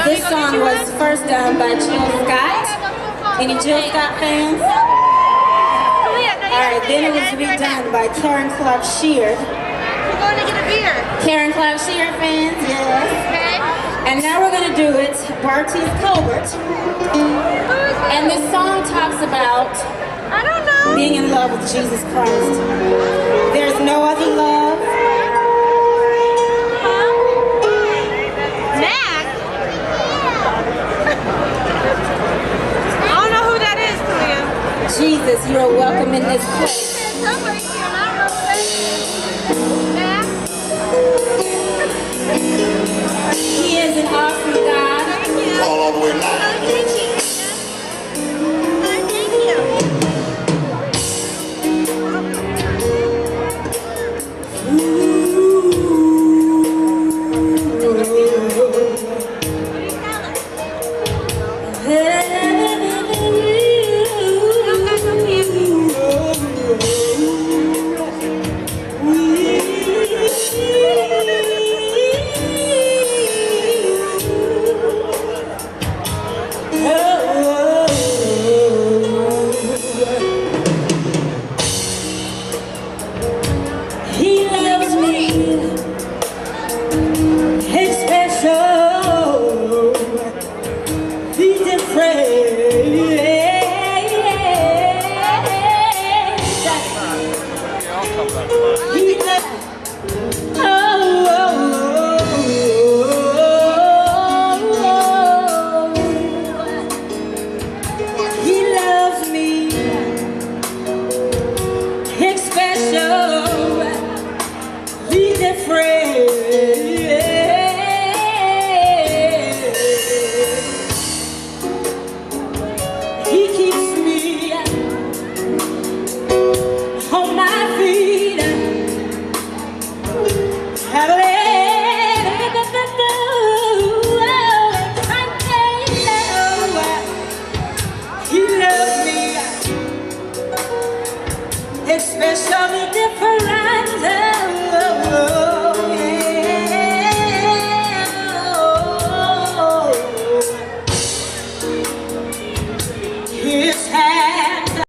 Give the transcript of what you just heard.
This song was first done by Jill Scott. Any Jill Scott fans? Alright, then it was redone by Karen Clark Sheard. We're going to get a beer. Karen Clark Sheard fans, yes. Okay. And now we're going to do it, Bartiz Colbert. And this song talks about I don't know. being in love with Jesus Christ. There's no other love. Mac? I don't know who that is, Talia. Jesus, you are welcome in this place.